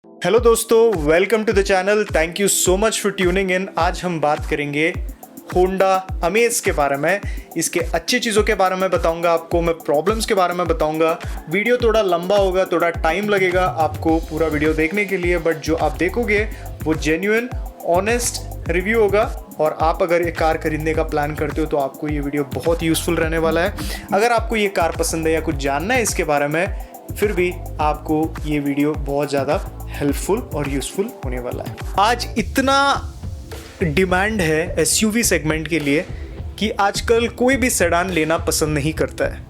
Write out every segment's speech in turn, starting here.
Hello दोस्तों, welcome to the channel. Thank you so much for tuning in. आज हम बात करेंगे होंडा अमेज के बारे में। इसके अच्छी चीज़ों के बारे में बताऊंगा आपको, मैं प्रॉब्लम्स के बारे में बताऊंगा। वीडियो थोड़ा लंबा होगा, थोड़ा टाइम लगेगा आपको पूरा वीडियो देखने के लिए, बट जो आप देखोगे वो जेन्युइन ऑनेस्ट रिव्यू होगा। और आप अगर ये कार खरीदने का प्लान करते हो तो आपको ये वीडियो बहुत यूज़फुल रहने वाला है। अगर आपको ये कार पसंद है या कुछ जानना है इसके बारे में, फिर भी आपको ये वीडियो बहुत ज़्यादा हेल्पफुल और यूज़फुल होने वाला है। आज इतना डिमांड है एसयूवी सेगमेंट के लिए कि आजकल कोई भी सेडान लेना पसंद नहीं करता है।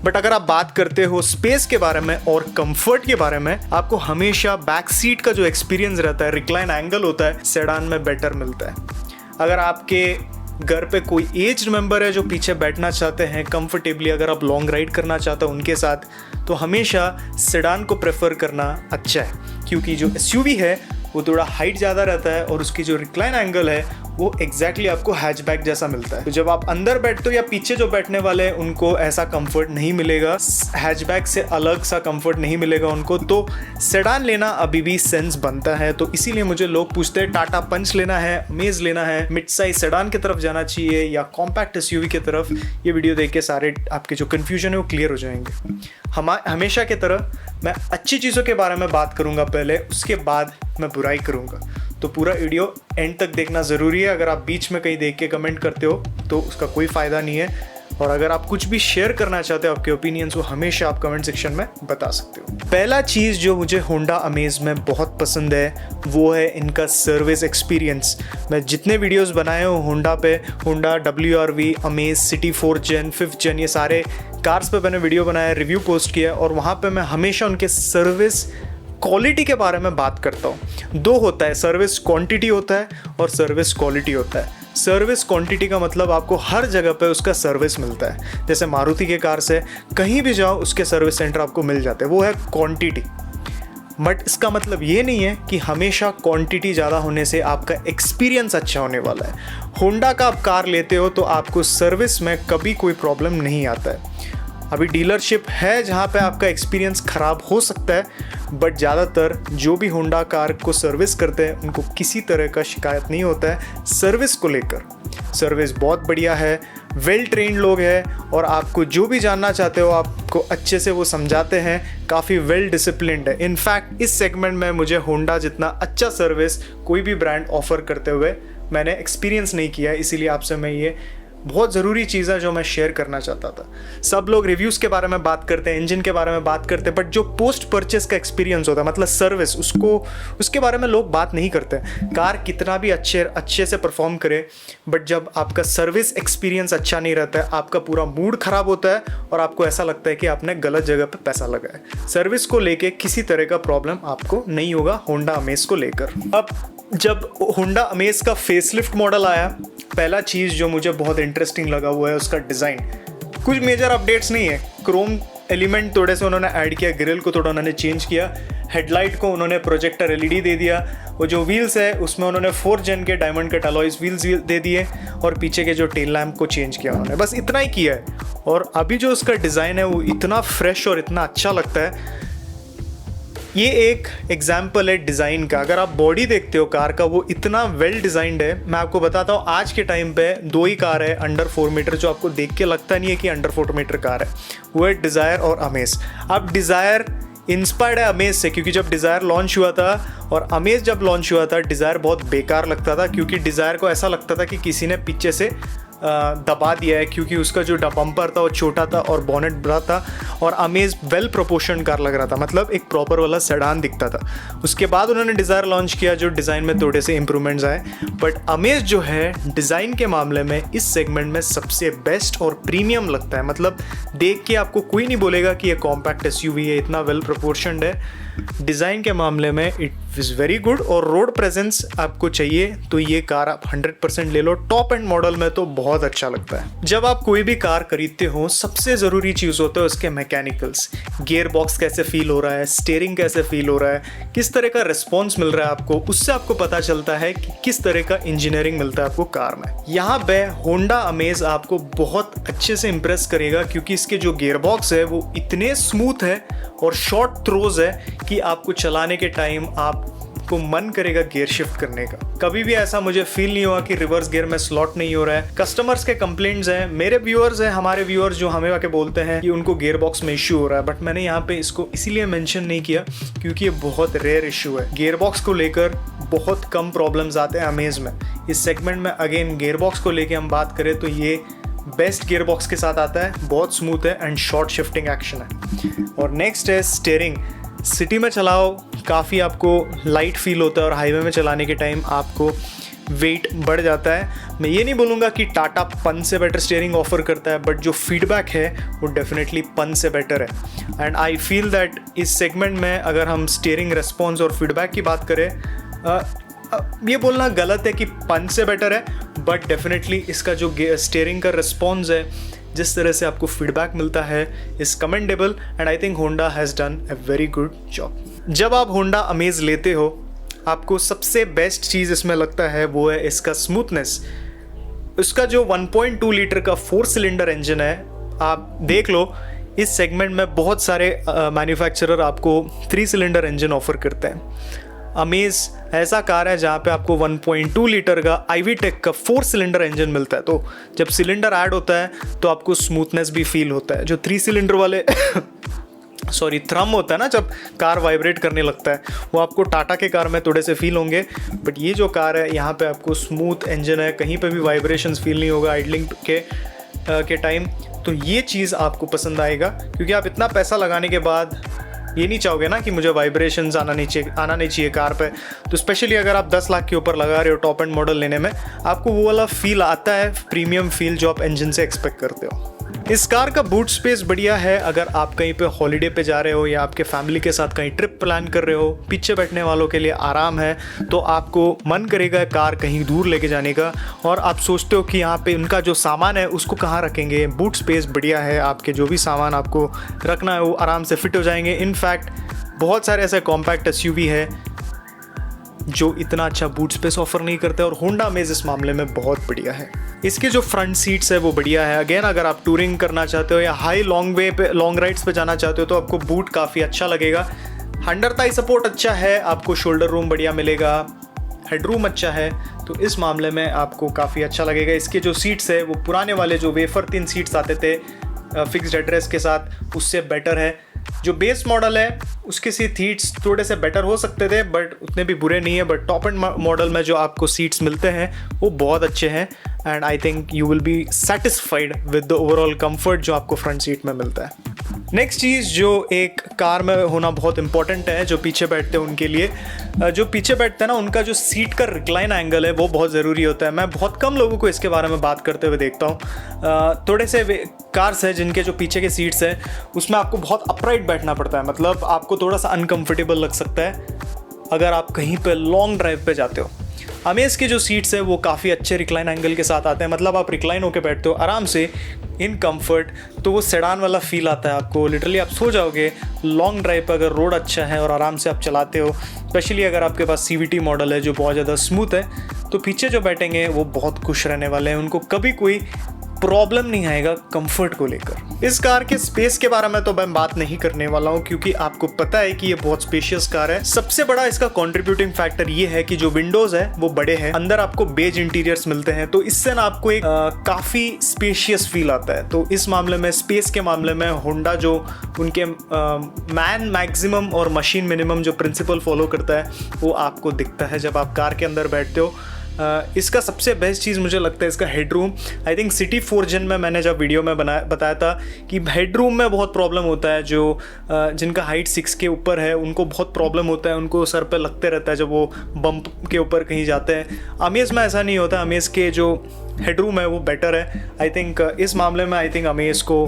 बट अगर आप बात करते हो स्पेस के बारे में और कंफर्ट के बारे में, आपको हमेशा बैक सीट का जो एक्सपीरियंस रहता है, रिक्लाइन एंगल होता है, सेडान में बेटर मिलता है। अगर आपके घर पे कोई एज मेंबर है जो पीछे बैठना चाहते हैं कंफर्टेबली, अगर आप लॉन्ग राइड करना चाहते हो उनके साथ, तो हमेशा सेडान को प्रेफर करना अच्छा है, क्योंकि जो एसयूवी है वो थोड़ा हाइट ज़्यादा रहता है और उसकी जो रिक्लाइन एंगल है वो एग्जैक्टली आपको हैचबैक जैसा मिलता है। तो जब आप अंदर बैठते हो या पीछे जो बैठने वाले हैं उनको ऐसा कंफर्ट नहीं मिलेगा, हैचबैक से अलग सा कंफर्ट नहीं मिलेगा उनको। तो सेडान लेना अभी भी सेंस बनता है। तो इसीलिए मुझे लोग पूछते हैं टाटा पंच लेना है, अमेज लेना है, मिड साइज सेडान की तरफ जाना चाहिए या कॉम्पैक्ट एसयूवी की तरफ। ये वीडियो देख के सारे आपके जो कन्फ्यूजन है वो क्लियर हो जाएंगे। हमेशा की तरह मैं अच्छी चीज़ों के बारे में बात करूंगा पहले, उसके बाद मैं बुराई करूंगा। तो पूरा वीडियो एंड तक देखना ज़रूरी है। अगर आप बीच में कहीं देख के कमेंट करते हो तो उसका कोई फ़ायदा नहीं है। और अगर आप कुछ भी शेयर करना चाहते हो, आपके ओपिनियंस, वो हमेशा आप कमेंट सेक्शन में बता सकते हो। पहला चीज़ जो मुझे होंडा अमेज में बहुत पसंद है वो है इनका सर्विस एक्सपीरियंस। मैं जितने वीडियोस बनाए हूँ होंडा पे, Honda WRV, amaze, city 4th Gen, 5th Gen, ये सारे कार्स पे मैंने वीडियो बनाया, रिव्यू पोस्ट किया, और वहाँ पे मैं हमेशा उनके सर्विस क्वालिटी के बारे में बात करता हूँ। दो होता है, सर्विस क्वांटिटी होता है और सर्विस क्वालिटी होता है। सर्विस क्वांटिटी का मतलब आपको हर जगह पे उसका सर्विस मिलता है। जैसे मारुति के कार से कहीं भी जाओ उसके सर्विस सेंटर आपको मिल जाते हैं, वो है क्वांटिटी। बट इसका मतलब ये नहीं है कि हमेशा क्वांटिटी ज़्यादा होने से आपका एक्सपीरियंस अच्छा होने वाला है। होंडा का आप कार लेते हो तो आपको सर्विस में कभी कोई प्रॉब्लम नहीं आता है। अभी डीलरशिप है जहाँ पे आपका एक्सपीरियंस ख़राब हो सकता है, बट ज़्यादातर जो भी होंडा कार को सर्विस करते हैं उनको किसी तरह का शिकायत नहीं होता है सर्विस को लेकर। सर्विस बहुत बढ़िया है, वेल ट्रेंड लोग हैं, और आपको जो भी जानना चाहते हो आपको अच्छे से वो समझाते हैं, काफ़ी वेल डिसिप्लिन्ड है। इनफैक्ट इस सेगमेंट में मुझे होंडा जितना अच्छा सर्विस कोई भी ब्रांड ऑफर करते हुए मैंने एक्सपीरियंस नहीं किया है। इसीलिए आपसे मैं ये बहुत ज़रूरी चीज़ है जो मैं शेयर करना चाहता था। सब लोग रिव्यूज़ के बारे में बात करते हैं, इंजन के बारे में बात करते हैं, बट जो पोस्ट परचेस का एक्सपीरियंस होता है, मतलब सर्विस, उसके बारे में लोग बात नहीं करते। कार कितना भी अच्छे से परफॉर्म करे, बट जब आपका सर्विस एक्सपीरियंस अच्छा नहीं रहता है, आपका पूरा मूड ख़राब होता है और आपको ऐसा लगता है कि आपने गलत जगह पर पैसा लगाया। सर्विस को लेके किसी तरह का प्रॉब्लम आपको नहीं होगा होंडा अमेज को लेकर। अब जब होंडा अमेज का फेसलिफ्ट मॉडल आया, पहला चीज़ जो मुझे बहुत इंटरेस्टिंग लगा हुआ है उसका डिज़ाइन। कुछ मेजर अपडेट्स नहीं है, क्रोम एलिमेंट थोड़े से उन्होंने ऐड किया, ग्रिल को थोड़ा उन्होंने चेंज किया, हेडलाइट को उन्होंने प्रोजेक्टर LED दे दिया, वो जो व्हील्स है उसमें उन्होंने 4th Gen के डायमंड कट अलॉयज व्हील्स दे दिए, और पीछे के जो टेल लैम्प को चेंज किया उन्होंने, बस इतना ही किया है। और अभी जो उसका डिज़ाइन है वो इतना फ्रेश और इतना अच्छा लगता है। ये एक एग्जाम्पल है डिज़ाइन का। अगर आप बॉडी देखते हो कार का, वो इतना वेल डिज़ाइंड है। मैं आपको बताता हूँ, आज के टाइम पे 2 ही कार है अंडर 4 मीटर जो आपको देख के लगता नहीं है कि अंडर 4 मीटर कार है, वो है डिज़ायर और अमेज। अब डिज़ायर इंस्पायर्ड है अमेज से, क्योंकि जब डिज़ायर लॉन्च हुआ था और अमेज जब लॉन्च हुआ था, डिज़ायर बहुत बेकार लगता था, क्योंकि डिज़ायर को ऐसा लगता था कि किसी ने पीछे से दबा दिया है, क्योंकि उसका जो बम्पर था वो छोटा था और बॉनेट बड़ा था, और अमेज वेल प्रोपोर्शन कार लग रहा था, मतलब एक प्रॉपर वाला सेडान दिखता था। उसके बाद उन्होंने डिज़ायर लॉन्च किया जो डिज़ाइन में थोड़े से इंप्रूवमेंट्स आए, बट अमेज जो है डिज़ाइन के मामले में इस सेगमेंट में सबसे बेस्ट और प्रीमियम लगता है। मतलब देख के आपको कोई नहीं बोलेगा कि ये कॉम्पैक्ट एसयूवी है, इतना वेल प्रोपोर्शनड है। डिज़ाइन के मामले में इट इज़ वेरी गुड। और रोड प्रेजेंस आपको चाहिए तो ये कार आप 100% ले लो। टॉप एंड मॉडल में तो बहुत अच्छा लगता है। जब आप कोई भी कार खरीदते हो सबसे ज़रूरी चीज़ होता है उसके मैकेनिकल्स, गियर बॉक्स कैसे फील हो रहा है, स्टीयरिंग कैसे फील हो रहा है, किस तरह का रिस्पॉन्स मिल रहा है आपको, उससे आपको पता चलता है कि किस तरह का इंजीनियरिंग मिलता है आपको कार में। यहाँ पे होंडा अमेज आपको बहुत अच्छे से इम्प्रेस करेगा क्योंकि इसके जो गियर बॉक्स है वो इतने स्मूथ है और शॉर्ट थ्रोज है कि आपको चलाने के टाइम आपको मन करेगा गियर शिफ्ट करने का। कभी भी ऐसा मुझे फील नहीं हुआ कि रिवर्स गियर में स्लॉट नहीं हो रहा है। कस्टमर्स के कंप्लेंट्स हैं, मेरे व्यूअर्स हैं, हमारे व्यूअर्स जो हमें आके बोलते हैं कि उनको गियर बॉक्स में इश्यू हो रहा है, बट मैंने यहाँ पे इसको इसीलिए मेंशन नहीं किया क्योंकि ये बहुत रेयर इश्यू है। गियर बॉक्स को लेकर बहुत कम प्रॉब्लम्स आते हैं अमेज में। इस सेगमेंट में अगेन गियर बॉक्स को लेकर हम बात करें तो ये बेस्ट गियर बॉक्स के साथ आता है, बहुत स्मूथ है एंड शॉर्ट शिफ्टिंग एक्शन है। और नेक्स्ट है स्टीयरिंग। सिटी में चलाओ काफ़ी आपको लाइट फील होता है और हाईवे में चलाने के टाइम आपको वेट बढ़ जाता है। मैं ये नहीं बोलूँगा कि टाटा पन से बेटर स्टीयरिंग ऑफर करता है, बट जो फीडबैक है वो डेफिनेटली पन से बेटर है। एंड आई फील दैट इस सेगमेंट में अगर हम स्टीयरिंग रिस्पॉन्स और फीडबैक की बात करें, ये बोलना गलत है कि पन से बेटर है, बट डेफिनेटली इसका जो स्टीयरिंग का रिस्पॉन्स है, जिस तरह से आपको फीडबैक मिलता है, is commendable and I think Honda has done a very good job. जब आप होंडा अमेज लेते हो आपको सबसे बेस्ट चीज़ इसमें लगता है वो है इसका स्मूथनेस। उसका जो 1.2 लीटर का 4 सिलेंडर इंजन है, आप देख लो इस सेगमेंट में बहुत सारे मैन्युफैक्चरर आपको 3 सिलेंडर इंजन ऑफर करते हैं। अमेज ऐसा कार है जहाँ पे आपको 1.2 लीटर का आईवी-टेक का 4 सिलेंडर इंजन मिलता है। तो जब सिलेंडर ऐड होता है तो आपको स्मूथनेस भी फील होता है। जो 3 सिलेंडर वाले थ्रम होता है ना, जब कार वाइब्रेट करने लगता है, वो आपको टाटा के कार में थोड़े से फील होंगे, बट ये जो कार है यहाँ पे आपको स्मूथ इंजन है, कहीं पे भी वाइब्रेशंस फील नहीं होगा आइडलिंग के टाइम। तो ये चीज़ आपको पसंद आएगा क्योंकि आप इतना पैसा लगाने के बाद ये नहीं चाहोगे ना कि मुझे वाइब्रेशंस आना नहीं चाहिए कार पे। तो स्पेशली अगर आप 10 लाख के ऊपर लगा रहे हो टॉप एंड मॉडल लेने में, आपको वो वाला फील आता है, प्रीमियम फील जो आप इंजन से एक्सपेक्ट करते हो। इस कार का बूट स्पेस बढ़िया है। अगर आप कहीं पे हॉलीडे पे जा रहे हो या आपके फैमिली के साथ कहीं ट्रिप प्लान कर रहे हो, पीछे बैठने वालों के लिए आराम है, तो आपको मन करेगा कार कहीं दूर लेके जाने का और आप सोचते हो कि यहाँ पे उनका जो सामान है उसको कहाँ रखेंगे। बूट स्पेस बढ़िया है, आपके जो भी सामान आपको रखना है वो आराम से फिट हो जाएंगे। इनफैक्ट बहुत सारे ऐसे कॉम्पैक्ट एसयूवी है जो इतना अच्छा बूट स्पेस ऑफर नहीं करते और होंडा अमेज इस मामले में बहुत बढ़िया है। इसके जो फ्रंट सीट्स है वो बढ़िया है। अगेन अगर आप टूरिंग करना चाहते हो या हाई लॉन्ग राइड्स पे जाना चाहते हो तो आपको बूट काफ़ी अच्छा लगेगा। अंडर थाई सपोर्ट अच्छा है, आपको शोल्डर रूम बढ़िया मिलेगा, हेडरूम अच्छा है, तो इस मामले में आपको काफ़ी अच्छा लगेगा। इसके जो सीट्स है वो पुराने वाले जो वेफर 3 सीट्स आते थे फिक्स्ड एड्रेस के साथ, उससे बेटर है। जो बेस मॉडल है उसके सीट्स थोड़े से बेटर हो सकते थे बट उतने भी बुरे नहीं है। बट टॉप एंड मॉडल में जो आपको सीट्स मिलते हैं वो बहुत अच्छे हैं and I think you will be satisfied with the overall comfort जो आपको फ्रंट सीट में मिलता है। नेक्स्ट चीज़ जो एक कार में होना बहुत इंपॉर्टेंट है, जो पीछे बैठते हैं उनके लिए, जो पीछे बैठते हैं ना उनका जो सीट का रिक्लाइन एंगल है वो बहुत ज़रूरी होता है। मैं बहुत कम लोगों को इसके बारे में बात करते हुए देखता हूँ। थोड़े से कार्स हैं जिनके जो पीछे के सीट्स हैं उसमें आपको बहुत अपराइट बैठना पड़ता है, मतलब आपको थोड़ा सा अनकम्फर्टेबल लग सकता है अगर आप कहीं पे लॉन्ग ड्राइव पे जाते हो। अमेज के जो सीट्स है वो काफ़ी अच्छे रिक्लाइन एंगल के साथ आते हैं, मतलब आप रिक्लाइन होकर बैठते हो आराम से इन कंफर्ट, तो वो सेडान वाला फील आता है आपको। लिटरली आप सो जाओगे लॉन्ग ड्राइव पर अगर रोड अच्छा है और आराम से आप चलाते हो। स्पेशली अगर आपके पास CVT मॉडल है जो बहुत ज़्यादा स्मूथ है, तो पीछे जो बैठेंगे वो बहुत खुश रहने वाले हैं, उनको कभी कोई प्रॉब्लम नहीं आएगा कंफर्ट को लेकर। इस कार के स्पेस के बारे में तो मैं बात नहीं करने वाला हूँ क्योंकि आपको पता है कि ये बहुत स्पेशियस कार है। सबसे बड़ा इसका कंट्रीब्यूटिंग फैक्टर ये है कि जो विंडोज है वो बड़े हैं, अंदर आपको बेज इंटीरियर्स मिलते हैं, तो इससे ना आपको एक काफ़ी स्पेशियस फील आता है। तो इस मामले में स्पेस के मामले में होंडा जो उनके मैन मैक्सिमम और मशीन मिनिमम जो प्रिंसिपल फॉलो करता है वो आपको दिखता है जब आप कार के अंदर बैठते हो। इसका सबसे बेस्ट चीज़ मुझे लगता है इसका headroom. I think city 4 Gen में मैंने जब वीडियो में बताया था कि हेडरूम में बहुत प्रॉब्लम होता है, जो जिनका हाइट 6 के ऊपर है उनको बहुत प्रॉब्लम होता है, उनको सर पे लगते रहता है जब वो बम्प के ऊपर कहीं जाते हैं। अमेज़ में ऐसा नहीं होता, अमेज़ के जो हेडरूम है वो बेटर है। आई थिंक इस मामले में आई थिंक अमेज़ को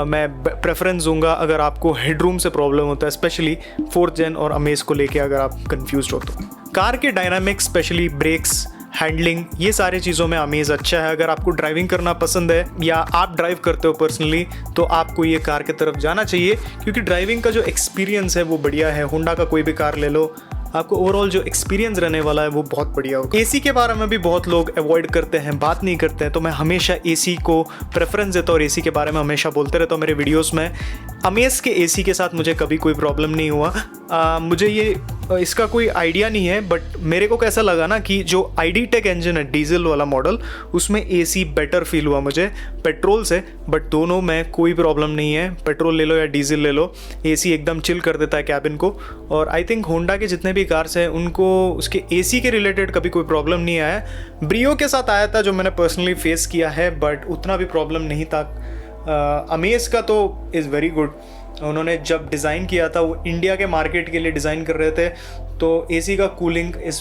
मैं प्रेफरेंस दूंगा अगर आपको हेडरूम से प्रॉब्लम होता है, स्पेशली 4th Gen और अमेज़ को लेके अगर आप कंफ्यूज हो तो। कार के डायनामिक्स, स्पेशली ब्रेक्स, हैंडलिंग, ये सारी चीज़ों में अमेज़ अच्छा है। अगर आपको ड्राइविंग करना पसंद है या आप ड्राइव करते हो पर्सनली, तो आपको ये कार की तरफ जाना चाहिए, क्योंकि ड्राइविंग का जो एक्सपीरियंस है वो बढ़िया है। होंडा का कोई भी कार ले लो, आपको ओवरऑल जो एक्सपीरियंस रहने वाला है वो बहुत बढ़िया होगा। एसी के बारे में भी बहुत लोग अवॉइड करते हैं, बात नहीं करते हैं, तो मैं हमेशा एसी को प्रेफरेंस देता हूँ और एसी के बारे में हमेशा बोलते रहता हूँ मेरे वीडियोस में। अमेज़ के एसी के साथ मुझे कभी कोई प्रॉब्लम नहीं हुआ। मुझे ये इसका कोई आइडिया नहीं है, बट मेरे को कैसा लगा ना कि जो ID.Tech इंजन है डीजल वाला मॉडल, उसमें एसी बेटर फील हुआ मुझे पेट्रोल से। बट दोनों में कोई प्रॉब्लम नहीं है, पेट्रोल ले लो या डीजल ले लो, एसी एकदम चिल कर देता है कैबिन को। और आई थिंक होंडा के जितने भी कार्स हैं उनको उसके एसी के रिलेटेड कभी कोई प्रॉब्लम नहीं आया। ब्रियो के साथ आया था जो मैंने पर्सनली फेस किया है, बट उतना भी प्रॉब्लम नहीं था। अमेज़ का तो इज़ वेरी गुड। उन्होंने जब डिज़ाइन किया था वो इंडिया के मार्केट के लिए डिज़ाइन कर रहे थे, तो एसी का cooling is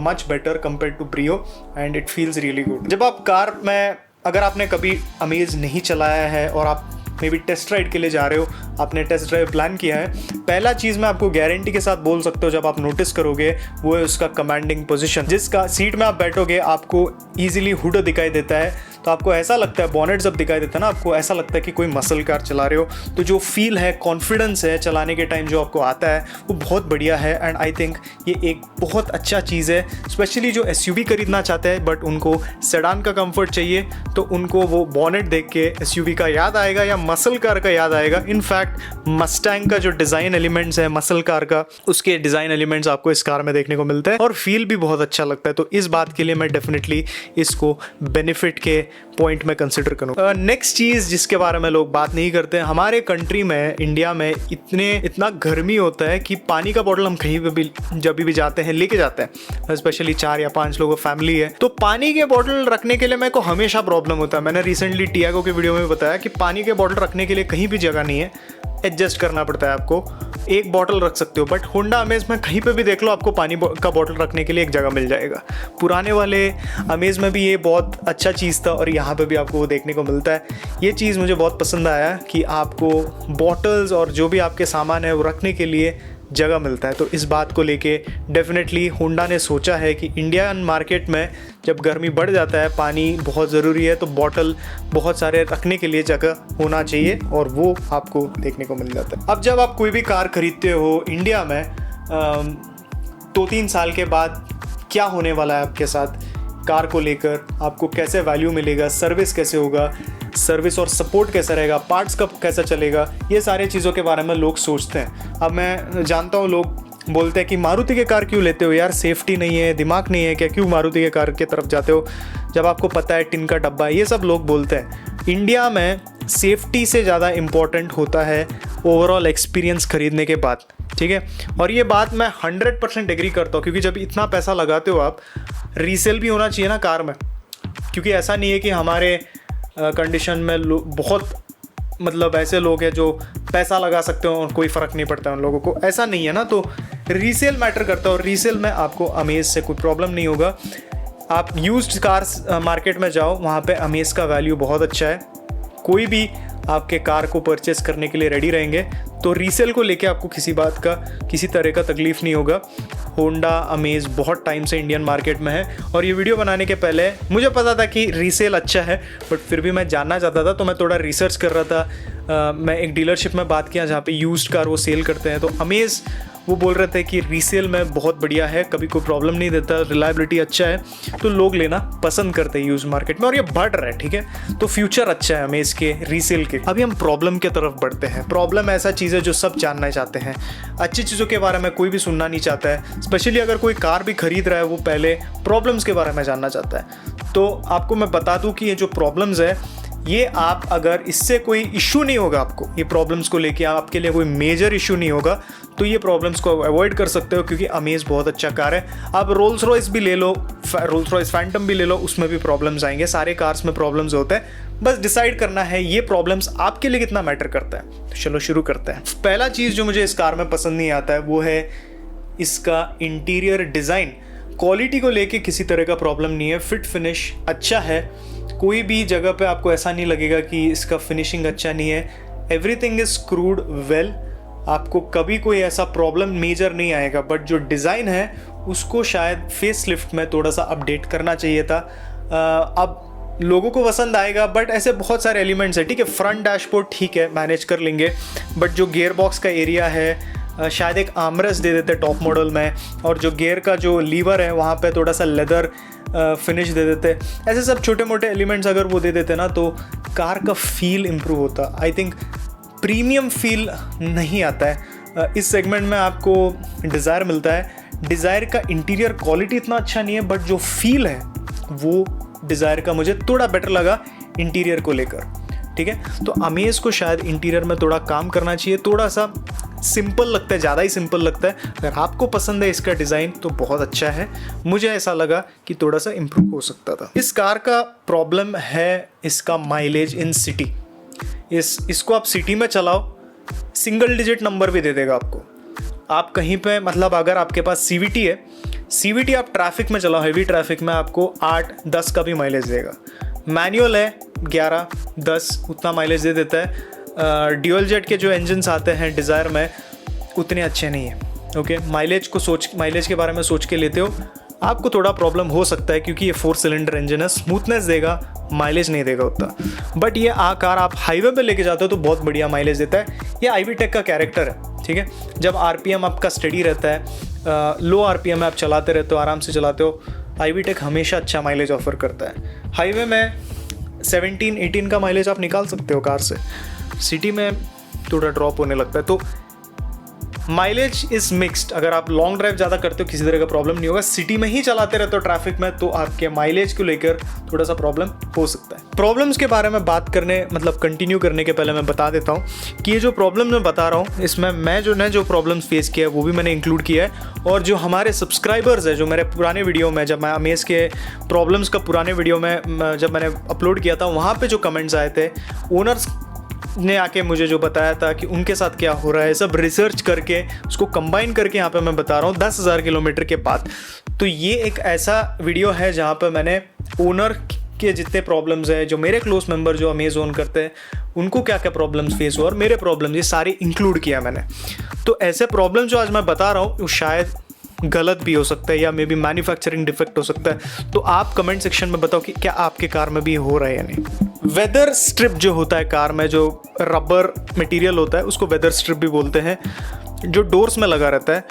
much better compare to Brio and it feels really good. जब आप कार में, अगर आपने कभी अमेज़ नहीं चलाया है और आप मे बी टेस्ट राइड के लिए जा रहे हो, आपने टेस्ट ड्राइव प्लान किया है, पहला चीज़ मैं आपको गारंटी के साथ बोल सकता हूँ जब आप नोटिस करोगे वो है उसका कमांडिंग पोजीशन। जिसका सीट में आप बैठोगे आपको ईजिली हुड दिखाई देता है, तो आपको ऐसा लगता है, बॉनेट जब दिखाई देता है ना, आपको ऐसा लगता है कि कोई मसल कार चला रहे हो। तो जो फील है, कॉन्फिडेंस है चलाने के टाइम जो आपको आता है वो बहुत बढ़िया है। एंड आई थिंक ये एक बहुत अच्छा चीज़ है, स्पेशली जो SUV खरीदना चाहते हैं बट उनको सेडान का कंफर्ट चाहिए, तो उनको वो बॉनेट देख के SUV का याद आएगा या मसल कार का याद आएगा। इनफैक्ट मस्टैंग का जो डिज़ाइन एलिमेंट्स है मसल कार का, उसके डिज़ाइन एलिमेंट्स आपको इस कार में देखने को मिलते हैं और फील भी बहुत अच्छा लगता है। तो इस बात के लिए मैं डेफिनेटली इसको बेनिफिट के पॉइंट में कंसिडर करूँ। नेक्स्ट चीज़ जिसके बारे में लोग बात नहीं करते हैं, हमारे कंट्री में, इंडिया में इतना गर्मी होता है कि पानी का बॉटल हम कहीं पे भी जब भी जाते हैं लेके जाते हैं, स्पेशली 4 या 5 लोगों फैमिली है, तो पानी के बॉटल रखने के लिए मेरे को हमेशा प्रॉब्लम होता है। मैंने रिसेंटली टियागो के वीडियो में बताया कि पानी के बॉटल रखने के लिए कहीं भी जगह नहीं है, एडजस्ट करना पड़ता है आपको। एक बॉटल रख सकते हो, बट होंडा अमेज़ में कहीं पे भी देख लो आपको पानी का बॉटल रखने के लिए एक जगह मिल जाएगा। पुराने वाले अमेज़ में भी ये बहुत अच्छा चीज़ था और यहाँ पे भी आपको वो देखने को मिलता है। ये चीज़ मुझे बहुत पसंद आया कि आपको बॉटल्स और जो भी आपके सामान है वो रखने के लिए जगह मिलता है। तो इस बात को लेके डेफिनेटली होंडा ने सोचा है कि इंडियन मार्केट में जब गर्मी बढ़ जाता है, पानी बहुत ज़रूरी है, तो बॉटल बहुत सारे रखने के लिए जगह होना चाहिए और वो आपको देखने को मिल जाता है। अब जब आप कोई भी कार खरीदते हो इंडिया में, 2-3 साल के बाद क्या होने वाला है आपके साथ, कार को लेकर आपको कैसे वैल्यू मिलेगा, सर्विस कैसे होगा, सर्विस और सपोर्ट कैसा रहेगा, पार्ट्स कब कैसा चलेगा, ये सारे चीज़ों के बारे में लोग सोचते हैं। अब मैं जानता हूँ लोग बोलते हैं कि मारुति के कार क्यों लेते हो यार, सेफ्टी नहीं है, दिमाग नहीं है क्या, क्यों मारुति के कार की तरफ जाते हो जब आपको पता है टिन का डब्बा है, ये सब लोग बोलते हैं। इंडिया में सेफ्टी से ज़्यादा इम्पॉर्टेंट होता है ओवरऑल एक्सपीरियंस खरीदने के बाद, ठीक है। और ये बात मैं 100% एग्री करता हूँ, क्योंकि जब इतना पैसा लगाते हो आप, रीसेल भी होना चाहिए ना कार में, क्योंकि ऐसा नहीं है कि हमारे कंडीशन में बहुत मतलब ऐसे लोग हैं जो पैसा लगा सकते हो और कोई फ़र्क नहीं पड़ता उन लोगों को, ऐसा नहीं है ना। तो रीसेल मैटर करता है और रीसेल में आपको अमेज़ से कोई प्रॉब्लम नहीं होगा। आप यूज्ड कार्स मार्केट में जाओ, वहाँ पे अमेज़ का वैल्यू बहुत अच्छा है, कोई भी आपके कार को परचेस करने के लिए रेडी रहेंगे, तो रीसेल को लेके आपको किसी बात का, किसी तरह का तकलीफ़ नहीं होगा। होंडा अमेज़ बहुत टाइम से इंडियन मार्केट में है और ये वीडियो बनाने के पहले मुझे पता था कि रीसेल अच्छा है, बट फिर भी मैं जानना चाहता था, तो मैं थोड़ा रिसर्च कर रहा था। मैं एक डीलरशिप में बात किया जहाँ पे यूज्ड कार वो सेल करते हैं, तो अमेज़ वो बोल रहे थे कि रीसेल में बहुत बढ़िया है, कभी कोई प्रॉब्लम नहीं देता, रिलायबिलिटी अच्छा है, तो लोग लेना पसंद करते हैं यूज मार्केट में और ये बढ़ रहा है, ठीक है। तो फ्यूचर अच्छा है अमेज़ के रीसेल के। अभी हम प्रॉब्लम की तरफ बढ़ते हैं। प्रॉब्लम ऐसा चीज़ है जो सब जानना चाहते हैं, अच्छी चीज़ों के बारे में कोई भी सुनना नहीं चाहता है, स्पेशली अगर कोई कार भी खरीद रहा है वो पहले प्रॉब्लम्स के बारे में जानना चाहता है। तो आपको मैं बता दूं कि ये जो प्रॉब्लम्स है ये आप अगर इससे कोई इशू नहीं होगा आपको, ये प्रॉब्लम्स को लेके आपके लिए कोई मेजर इशू नहीं होगा, तो ये प्रॉब्लम्स को अवॉइड कर सकते हो, क्योंकि अमेज बहुत अच्छा कार है। आप रोल्स रॉयस भी ले लो, रोल्स रॉयस फैंटम भी ले लो, उसमें भी प्रॉब्लम्स आएंगे, सारे कार्स में प्रॉब्लम्स होते हैं। बस डिसाइड करना है ये प्रॉब्लम्स आपके लिए कितना मैटर करता है। तो चलो शुरू करते हैं। पहला चीज़ जो मुझे इस कार में पसंद नहीं आता है वो है इसका इंटीरियर डिज़ाइन। क्वालिटी को लेके किसी तरह का प्रॉब्लम नहीं है, फिट फिनिश अच्छा है, कोई भी जगह पे आपको ऐसा नहीं लगेगा कि इसका फिनिशिंग अच्छा नहीं है। एवरीथिंग इज स्क्रूड वेल, आपको कभी कोई ऐसा प्रॉब्लम मेजर नहीं आएगा। बट जो डिज़ाइन है उसको शायद फेस लिफ्ट में थोड़ा सा अपडेट करना चाहिए था। अब लोगों को पसंद आएगा, बट ऐसे बहुत सारे एलिमेंट्स हैं। ठीक है, फ्रंट डैशबोर्ड ठीक है, मैनेज कर लेंगे, बट जो गियर बॉक्स का एरिया है शायद एक आर्मरेस्ट दे देते टॉप मॉडल में, और जो गियर का जो लीवर है वहाँ पे थोड़ा सा लेदर फिनिश दे देते। ऐसे सब छोटे मोटे एलिमेंट्स अगर वो दे देते ना तो कार का फील इम्प्रूव होता। आई थिंक प्रीमियम फील नहीं आता है इस सेगमेंट में, आपको डिज़ायर मिलता है। डिज़ायर का इंटीरियर क्वालिटी इतना अच्छा नहीं है, बट जो फील है वो डिज़ायर का मुझे थोड़ा बेटर लगा इंटीरियर को लेकर। ठीक है, तो अमेज को शायद इंटीरियर में थोड़ा काम करना चाहिए, थोड़ा सा सिंपल लगता है, ज़्यादा ही सिंपल लगता है। अगर आपको पसंद है इसका डिज़ाइन तो बहुत अच्छा है, मुझे ऐसा लगा कि थोड़ा सा इम्प्रूव हो सकता था। इस कार का प्रॉब्लम है इसका माइलेज इन सिटी। इसको आप सिटी में चलाओ, सिंगल डिजिट नंबर भी दे देगा आपको। आप कहीं पे मतलब अगर आपके पास CVT है, CVT आप ट्रैफिक में चलाओ, हेवी ट्रैफिक में, आपको 8-10 का भी माइलेज देगा। मैनुअल है 11-10 उतना माइलेज दे देता है। ड्यूअल जेट के जो इंजन्स आते हैं डिज़ायर में उतने अच्छे नहीं हैं। ओके, माइलेज के बारे में सोच के लेते हो, आपको थोड़ा प्रॉब्लम हो सकता है, क्योंकि ये 4 सिलेंडर इंजन है, स्मूथनेस देगा, माइलेज नहीं देगा उतना। बट ये कार आप हाईवे पे लेके जाते हो तो बहुत बढ़िया माइलेज देता है। ये आईवी टेक का कैरेक्टर है। ठीक है, जब RPM आपका स्टडी रहता है, लो RPM में आप चलाते रहते हो, आराम से चलाते हो, आईवी टेक हमेशा अच्छा माइलेज ऑफर करता है। हाईवे में 17-18 का माइलेज आप निकाल सकते हो कार से, सिटी में थोड़ा ड्रॉप होने लगता है। तो माइलेज इज मिक्स्ड। अगर आप लॉन्ग ड्राइव ज़्यादा करते हो किसी तरह का प्रॉब्लम नहीं होगा, सिटी में ही चलाते रहते हो ट्रैफिक में तो आपके माइलेज को लेकर थोड़ा सा प्रॉब्लम हो सकता है। प्रॉब्लम्स के बारे में बात करने कंटिन्यू करने के पहले मैं बता देता हूँ कि ये जो प्रॉब्लम मैं बता रहा हूँ इसमें मैं जो प्रॉब्लम्स फेस किया है वो भी मैंने इंक्लूड किया है। और जो हमारे सब्सक्राइबर्स है, जो मेरे पुराने वीडियो में, जब मैं अमेज के प्रॉब्लम्स का पुराने वीडियो में जब मैंने अपलोड किया था, वहाँ पर जो कमेंट्स आए थे, ओनर्स ने आके मुझे जो बताया था कि उनके साथ क्या हो रहा है, सब रिसर्च करके उसको कंबाइन करके यहाँ पे मैं बता रहा हूँ 10,000 किलोमीटर के बाद। तो ये एक ऐसा वीडियो है जहाँ पे मैंने ओनर के जितने प्रॉब्लम्स है, जो मेरे क्लोज मेंबर जो अमेज ओन करते हैं, उनको क्या क्या प्रॉब्लम्स फेस हुआ और मेरे प्रॉब्लम्स, ये सारे इंक्लूड किया मैंने। तो ऐसे प्रॉब्लम जो आज मैं बता रहा हूँ वो शायद गलत भी हो सकता है या मे बी मैन्युफैक्चरिंग डिफेक्ट हो सकता है। तो आप कमेंट सेक्शन में बताओ कि क्या आपके कार में भी हो रहा है या नहीं। वेदर स्ट्रिप जो होता है कार में, जो रबर मटेरियल होता है उसको वेदर स्ट्रिप भी बोलते हैं, जो डोर्स में लगा रहता है,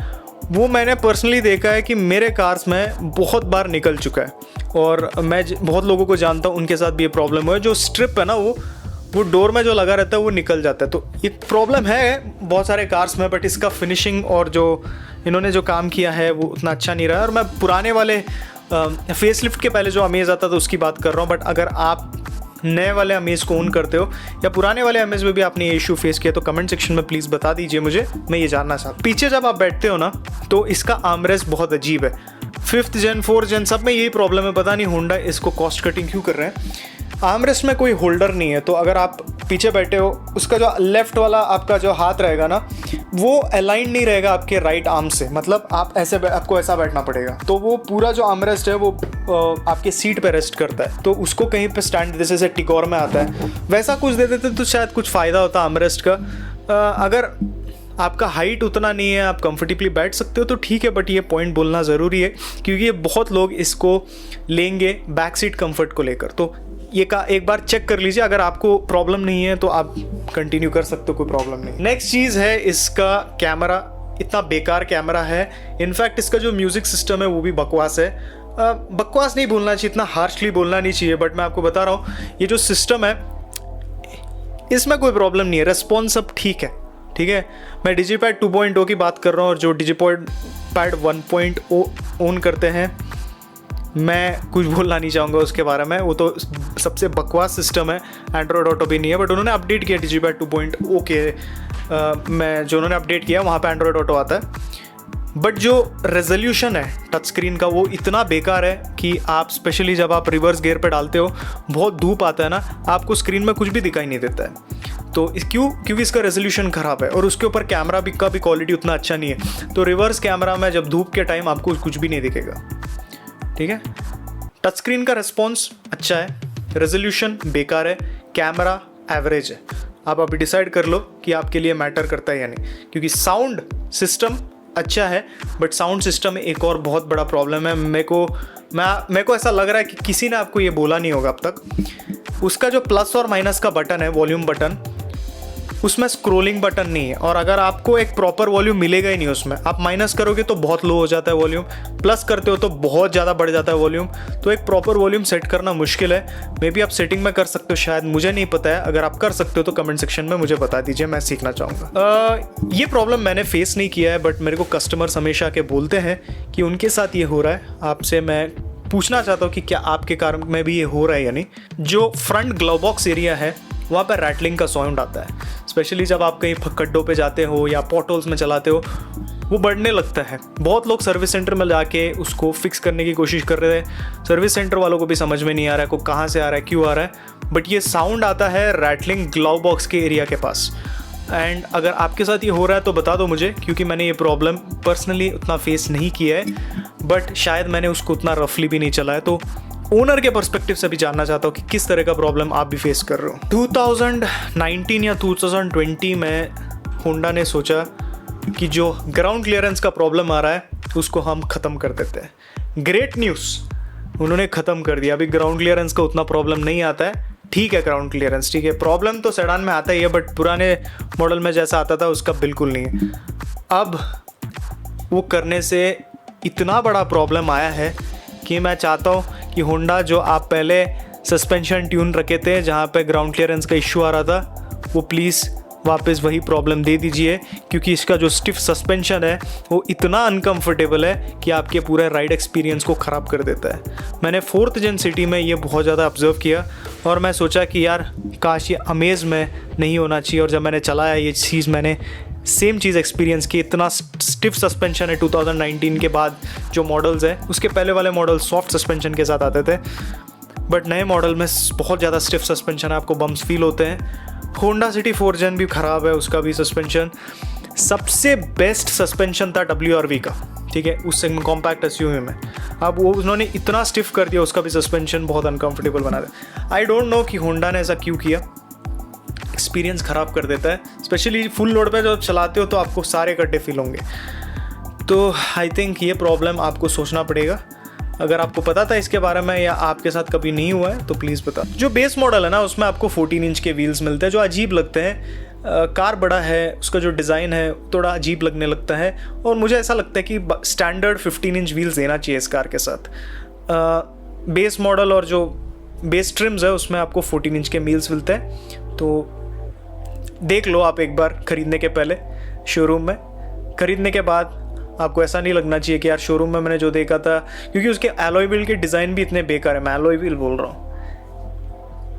वो मैंने पर्सनली देखा है कि मेरे कार्स में बहुत बार निकल चुका है। और मैं बहुत लोगों को जानता हूँ उनके साथ भी ये प्रॉब्लम हुआ है। जो स्ट्रिप है ना वो डोर में जो लगा रहता है वो निकल जाता है। तो ये प्रॉब्लम है बहुत सारे कार्स में, बट इसका फिनिशिंग और जो इन्होंने जो काम किया है वो उतना अच्छा नहीं रहा। और मैं पुराने वाले फेस लिफ्ट के पहले जो अमेज आता था उसकी बात कर रहा हूँ। बट अगर आप नए वाले अमेज को ओन करते हो या पुराने वाले अमेज में भी आपने ये इशू फेस किया तो कमेंट सेक्शन में प्लीज़ बता दीजिए मुझे, मैं ये जानना चाहता हूँ। पीछे जब आप बैठते हो ना तो इसका आर्मरेस्ट बहुत अजीब है। 5th Gen 4th Gen सब में यही प्रॉब्लम है, पता नहीं होंडा इसको कॉस्ट कटिंग क्यों कर रहे हैं। आर्मरेस्ट में कोई होल्डर नहीं है, तो अगर आप पीछे बैठे हो उसका जो लेफ्ट वाला आपका जो हाथ रहेगा ना वो अलाइन नहीं रहेगा आपके राइट आर्म से, मतलब आप ऐसे आपको ऐसा बैठना पड़ेगा। तो वो पूरा जो आर्मरेस्ट है वो आपके सीट पे रेस्ट करता है, तो उसको कहीं पे स्टैंड जैसे टिकोर में आता है वैसा कुछ दे देते तो शायद कुछ फ़ायदा होता आर्मरेस्ट का। अगर आपका हाइट उतना नहीं है, आप कंफर्टेबली बैठ सकते हो तो ठीक है, बट ये पॉइंट बोलना ज़रूरी है क्योंकि ये बहुत लोग इसको लेंगे बैक सीट कंफर्ट को लेकर। तो ये का एक बार चेक कर लीजिए, अगर आपको प्रॉब्लम नहीं है तो आप कंटिन्यू कर सकते हो, कोई प्रॉब्लम नहीं। नेक्स्ट चीज़ है इसका कैमरा, इतना बेकार कैमरा है। इनफैक्ट इसका जो म्यूज़िक सिस्टम है वो भी बकवास है। बकवास नहीं बोलना चाहिए, इतना हार्शली बोलना नहीं चाहिए, बट मैं आपको बता रहा हूँ ये जो सिस्टम है इसमें कोई प्रॉब्लम नहीं है, रेस्पॉन्स सब ठीक है। ठीक है, मैं डिजिपैड 2.0 की बात कर रहा हूँ और जो डिजिपैड 1.0 ओन करते हैं मैं कुछ बोलना नहीं चाहूँगा उसके बारे में, वो तो सबसे बकवास सिस्टम है, एंड्रॉयड ऑटो भी नहीं है। बट उन्होंने अपडेट किया डिजिपैड 2.0 के मैं जो उन्होंने अपडेट किया वहाँ पे एंड्रॉयड ऑटो आता है। बट जो रेजोल्यूशन है टच स्क्रीन का वो इतना बेकार है कि आप स्पेशली जब आप रिवर्स गियर पे डालते हो, बहुत धूप आता है ना, आपको स्क्रीन में कुछ भी दिखाई नहीं देता है। तो क्योंकि इसका रेजोल्यूशन ख़राब है और उसके ऊपर कैमरा भी का भी क्वालिटी उतना अच्छा नहीं है। तो रिवर्स कैमरा में जब धूप के टाइम आपको कुछ भी नहीं दिखेगा, ठीक है। टच स्क्रीन का रिस्पॉन्स अच्छा है, रेजोल्यूशन बेकार है, कैमरा एवरेज है। आप अभी डिसाइड कर लो कि आपके लिए मैटर करता है या नहीं, क्योंकि साउंड सिस्टम अच्छा है बट साउंड सिस्टम में एक और बहुत बड़ा प्रॉब्लम है। मेरे को ऐसा लग रहा है कि किसी ने आपको ये बोला नहीं होगा अब तक। उसका जो प्लस और माइनस का बटन है, वॉल्यूम बटन, उसमें स्क्रोलिंग बटन नहीं है। और अगर आपको एक प्रॉपर वॉल्यूम मिलेगा ही नहीं उसमें, आप माइनस करोगे तो बहुत लो हो जाता है वॉल्यूम, प्लस करते हो तो बहुत ज़्यादा बढ़ जाता है वॉल्यूम। तो एक प्रॉपर वॉल्यूम सेट करना मुश्किल है। मे बी आप सेटिंग में कर सकते हो शायद, मुझे नहीं पता है। अगर आप कर सकते हो तो कमेंट सेक्शन में मुझे बता दीजिए, मैं सीखना चाहूँगा। ये प्रॉब्लम मैंने फेस नहीं किया है बट मेरे को कस्टमर्स हमेशा के बोलते हैं कि उनके साथ ये हो रहा है। आपसे मैं पूछना चाहता हूँ कि क्या आपके कार में भी ये हो रहा है या नहीं। जो फ्रंट ग्लव बॉक्स एरिया है वहाँ पर रैटलिंग का साउंड आता है, स्पेशली जब आप कहीं खड्डों पे जाते हो या पॉटहोल्स में चलाते हो, वो बढ़ने लगता है। बहुत लोग सर्विस सेंटर में जाके उसको फिक्स करने की कोशिश कर रहे थे। सर्विस सेंटर वालों को भी समझ में नहीं आ रहा है को कहाँ से आ रहा है, क्यों आ रहा है, बट ये साउंड आता है रैटलिंग ग्लव बॉक्स के एरिया के पास। एंड अगर आपके साथ ये हो रहा है तो बता दो मुझे, क्योंकि मैंने ये प्रॉब्लम पर्सनली उतना फेस नहीं किया है, बट शायद मैंने उसको उतना रफली भी नहीं चलाया। तो ओनर के पर्सपेक्टिव से भी जानना चाहता हूँ कि किस तरह का प्रॉब्लम आप भी फेस कर रहे हो। 2019 या 2020 में होंडा ने सोचा कि जो ग्राउंड क्लियरेंस का प्रॉब्लम आ रहा है उसको हम ख़त्म कर देते हैं। ग्रेट न्यूज़, उन्होंने ख़त्म कर दिया। अभी ग्राउंड क्लियरेंस का उतना प्रॉब्लम नहीं आता है, ठीक है। ग्राउंड क्लियरेंस ठीक है, प्रॉब्लम तो सेडान में आता ही है बट पुराने मॉडल में जैसा आता था उसका बिल्कुल नहीं है। अब वो करने से इतना बड़ा प्रॉब्लम आया है कि मैं चाहता हूँ कि होंडा, जो आप पहले सस्पेंशन ट्यून रखे थे जहाँ पे ग्राउंड क्लियरेंस का इशू आ रहा था, वो प्लीज़ वापस वही प्रॉब्लम दे दीजिए, क्योंकि इसका जो स्टिफ सस्पेंशन है वो इतना अनकंफर्टेबल है कि आपके पूरे राइड एक्सपीरियंस को ख़राब कर देता है। मैंने 4th जेन सिटी में ये बहुत ज़्यादा ऑब्जर्व किया और मैं सोचा कि यार काश ये अमेज़ में नहीं होना चाहिए। और जब मैंने चलाया ये चीज़, मैंने सेम चीज़ एक्सपीरियंस की। इतना स्टिफ सस्पेंशन है 2019 के बाद जो मॉडल्स हैं, उसके पहले वाले मॉडल सॉफ्ट सस्पेंशन के साथ आते थे, बट नए मॉडल में बहुत ज़्यादा स्टिफ सस्पेंशन है, आपको बम्प्स फील होते हैं। होंडा सिटी 4 जेन भी ख़राब है, उसका भी सस्पेंशन। सबसे बेस्ट सस्पेंशन था WRV का, ठीक है, उस सेगमेंट कॉम्पैक्ट SUV में। अब वो उन्होंने इतना स्टिफ कर दिया, उसका भी सस्पेंशन बहुत अनकंफर्टेबल बना दिया। आई डोंट नो कि होंडा ने ऐसा क्यों किया, एक्सपीरियंस ख़राब कर देता है। स्पेशली फुल लोड पे जब चलाते हो तो आपको सारे गड्ढे फील होंगे। तो आई थिंक ये प्रॉब्लम आपको सोचना पड़ेगा। अगर आपको पता था इसके बारे में या आपके साथ कभी नहीं हुआ है तो प्लीज़ बता। जो बेस मॉडल है ना, उसमें आपको 14 इंच के व्हील्स मिलते हैं जो अजीब लगते हैं। कार बड़ा है, उसका जो डिज़ाइन है थोड़ा अजीब लगने लगता है और मुझे ऐसा लगता है कि स्टैंडर्ड 15 इंच व्हील्स देना चाहिए इस कार के साथ। बेस मॉडल और जो बेस ट्रिम्स है उसमें आपको 14 इंच के व्हील्स मिलते हैं। तो देख लो आप एक बार ख़रीदने के पहले शोरूम में। ख़रीदने के बाद आपको ऐसा नहीं लगना चाहिए कि यार शोरूम में मैंने जो देखा था, क्योंकि उसके एलॉय व्हील के डिज़ाइन भी इतने बेकार है। मैं एलॉय व्हील बोल रहा हूँ,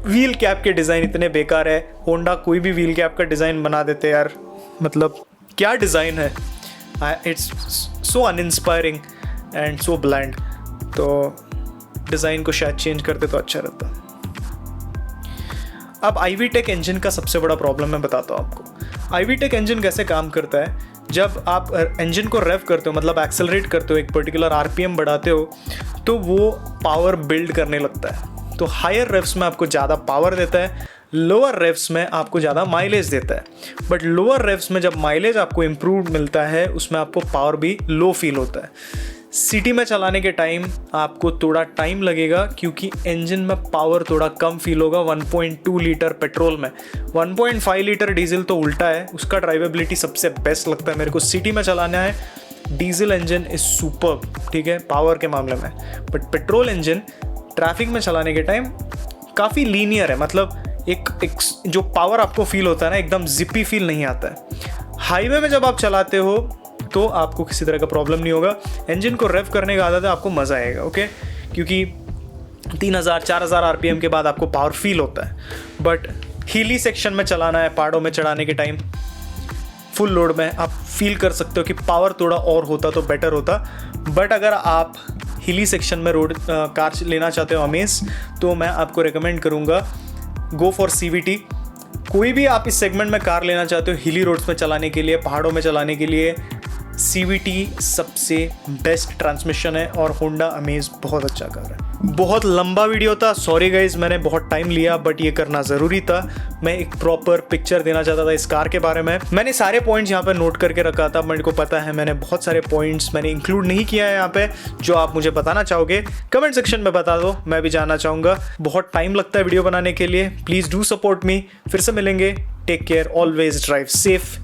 व्हील कैप के डिज़ाइन इतने बेकार है। होंडा कोई भी व्हील कैप का डिज़ाइन बना देते यार, मतलब क्या डिज़ाइन है। It's so uninspiring and so bland. तो डिज़ाइन को शायद चेंज करते तो अच्छा रहता। अब IVTEC इंजन का सबसे बड़ा प्रॉब्लम मैं बताता हूँ आपको। IVTEC इंजन कैसे काम करता है, जब आप इंजन को रेव करते हो, मतलब एक्सेलरेट करते हो, एक पर्टिकुलर RPM बढ़ाते हो, तो वो पावर बिल्ड करने लगता है। तो हायर रेव्स में आपको ज़्यादा पावर देता है, लोअर रेव्स में आपको ज़्यादा माइलेज देता है। बट लोअर रेव्स में जब माइलेज आपको इम्प्रूव मिलता है, उसमें आपको पावर भी लो फील होता है। सिटी में चलाने के टाइम आपको थोड़ा टाइम लगेगा, क्योंकि इंजन में पावर थोड़ा कम फील होगा 1.2 लीटर पेट्रोल में। 1.5 लीटर डीजल तो उल्टा है, उसका ड्राइवेबिलिटी सबसे बेस्ट लगता है मेरे को। सिटी में चलाना है, डीजल इंजन इज़ सुपर, ठीक है, पावर के मामले में। बट पेट्रोल इंजन ट्रैफिक में चलाने के टाइम काफ़ी लीनियर है, मतलब एक जो पावर आपको फील होता है ना, एकदम जिपी फील नहीं आता है। हाईवे में जब आप चलाते हो तो आपको किसी तरह का प्रॉब्लम नहीं होगा। इंजन को रेव करने का आदत है, आपको मज़ा आएगा, ओके। क्योंकि 3000-4000 आरपीएम के बाद आपको पावर फील होता है। बट हिली सेक्शन में चलाना है, पहाड़ों में चढ़ाने के टाइम फुल लोड में आप फील कर सकते हो कि पावर थोड़ा और होता तो बेटर होता। बट अगर आप हिली सेक्शन में रोड कार लेना चाहते हो अमेज, तो मैं आपको रेकमेंड करूँगा गो फॉर CVT। कोई भी आप इस सेगमेंट में कार लेना चाहते हो हिली रोड्स में चलाने के लिए, पहाड़ों में चलाने के लिए, CVT सबसे बेस्ट ट्रांसमिशन है और होंडा अमेज बहुत अच्छा कार है। बहुत लंबा वीडियो था, सॉरी गाइज, मैंने बहुत टाइम लिया, बट ये करना ज़रूरी था। मैं एक प्रॉपर पिक्चर देना चाहता था इस कार के बारे में। मैंने सारे पॉइंट्स यहाँ पे नोट करके रखा था, मेरे को पता है मैंने बहुत सारे पॉइंट्स मैंने इंक्लूड नहीं किया है यहाँ पे, जो आप मुझे बताना चाहोगे कमेंट सेक्शन में बता दो, मैं भी जानना चाहूँगा। बहुत टाइम लगता है वीडियो बनाने के लिए, प्लीज़ डू सपोर्ट मी। फिर से मिलेंगे, take care, always drive safe.